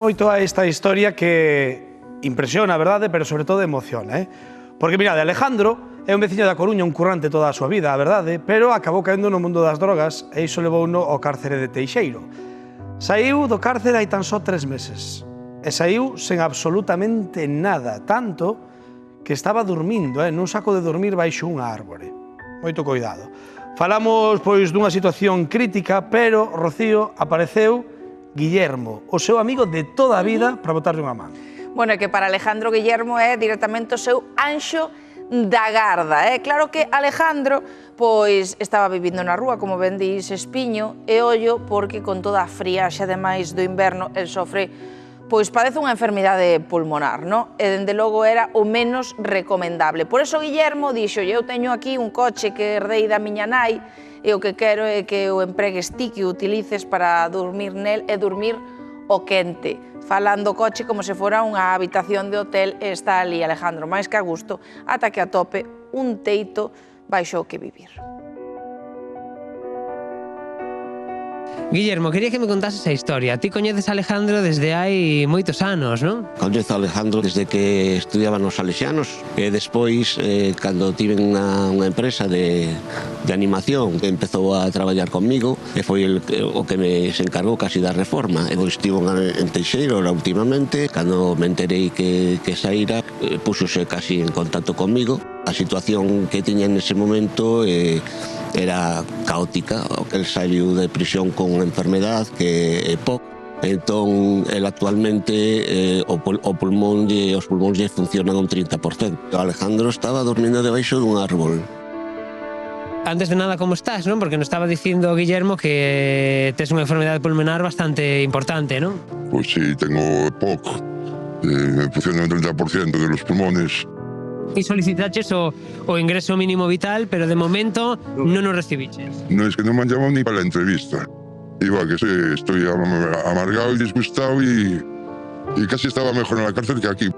Moito a esta historia que impresiona, a verdade, pero sobre todo emociona, Porque, mirade, Alejandro é un veciño da Coruña, un currante toda a súa vida, a verdade, pero acabou caendo no mundo das drogas e iso levouno ao cárcere de Teixeiro. Saíu do cárcere hai tan só 3 meses e saíu sen absolutamente nada, tanto que estaba dormindo, nun saco de dormir baixo unha árbore. Moito coidado. Falamos, pois, dunha situación crítica, pero, Rocío, apareceu Guillermo, o seu amigo de toda a vida, para botarlle unha man. Bueno, é que para Alejandro Guillermo é directamente o seu anxo da garda. Claro que Alejandro pois estaba vivindo na rúa, como ben dís Espiño, e ollo porque con toda a friaxe, ademais do inverno, el sofre, pois padece unha enfermidade pulmonar, non? E dende logo era o menos recomendable. Por eso Guillermo dixo, eu teño aquí un coche que herdei da miña nai, e o que quero é que o empregues ti, que o utilices para dormir nel e dormir o quente. Falando o coche como se fora unha habitación de hotel, e está ali Alejandro máis que a gusto, ata que atope un teito baixo o que vivir. Guillermo, quería que me contases a historia. Ti coñeces a Alejandro desde hai moitos anos, non? Coñezo a Alejandro desde que estudiaba nos Salesianos e despois, cando tiven unha empresa de animación, empezou a traballar comigo e foi o que se encargou casi da reforma. E pois estivo en Teixeiro últimamente, cando me enterei que saíra, púxose casi en contacto comigo. A situación que tiña nese momento era caótica. El saiu de prisión con unha enfermedad que é POC. Entón, el actualmente os pulmóns lle funcionan un 30%. Alejandro estaba dormindo debaixo dun árbol. Antes de nada, como estás, non? Porque nos estaba dicindo Guillermo que tes unha enfermedade pulmonar bastante importante, non? Pues sí, tengo POC. Me funciona un 30% de los pulmones. E solicitaches o ingreso mínimo vital, pero de momento non o recibiches. No, es que no me han llamado ni para la entrevista. Igual que estoy amargado y disgustado y casi estaba mejor en la cárcel que aquí.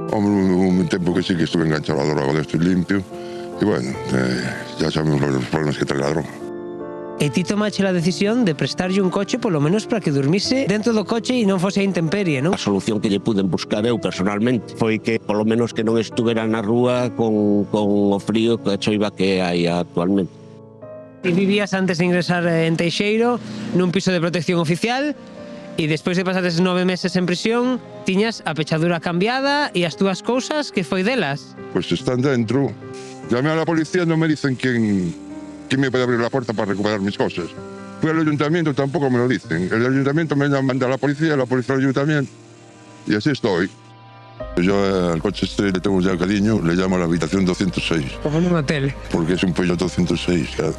Hombre, un tiempo que sí que estuve enganchado a la droga, estoy limpio. Y bueno, ya sabemos los problemas que trae la droga. E ti tomache a decisión de prestarlle un coche polo menos para que durmise dentro do coche e non fose a intemperie, non? A solución que lle puden buscar eu personalmente foi que polo menos que non estuvera na rúa con o frío que a choiva que hai actualmente. Ti vivías antes de ingresar en Teixeiro nun piso de protección oficial e despois de pasar eses 9 meses en prisión tiñas a pechadura cambiada e as túas cousas, que foi delas? Pues están dentro. Llamé a la policía, no me dicen quién me puede abrir la puerta para recuperar mis cosas. Fui al ayuntamiento, tampoco me lo dicen. El ayuntamiento me manda a la policía al ayuntamiento. Y así estoy. Yo al coche este le tengo ya cariño, le llamo a la habitación 206. Como nun hotel. Porque es un Peugeot 206, claro.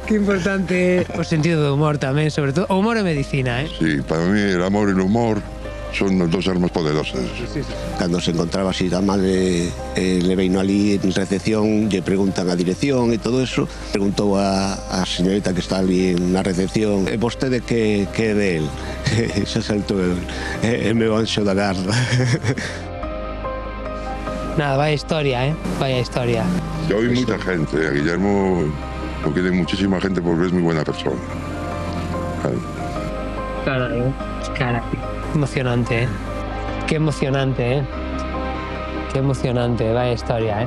Que importante o sentido do humor tamén, sobre todo. O humor é medicina, Sí, para mí el amor y el humor son las dos armas poderosas. Cando se encontraba así da madre, le veino ali en recepción, lle preguntan a dirección e todo eso. Preguntou a señorita que está ali na recepción, e vostede que é de él? Se saltou el meu anxo da garda. Nada, vaya historia, vaya historia. Ya oí mucha gente, a Guillermo lo quiere muchísima gente porque es muy buena persona. Caray. Emocionante, Qué emocionante, Qué emocionante, vaya historia,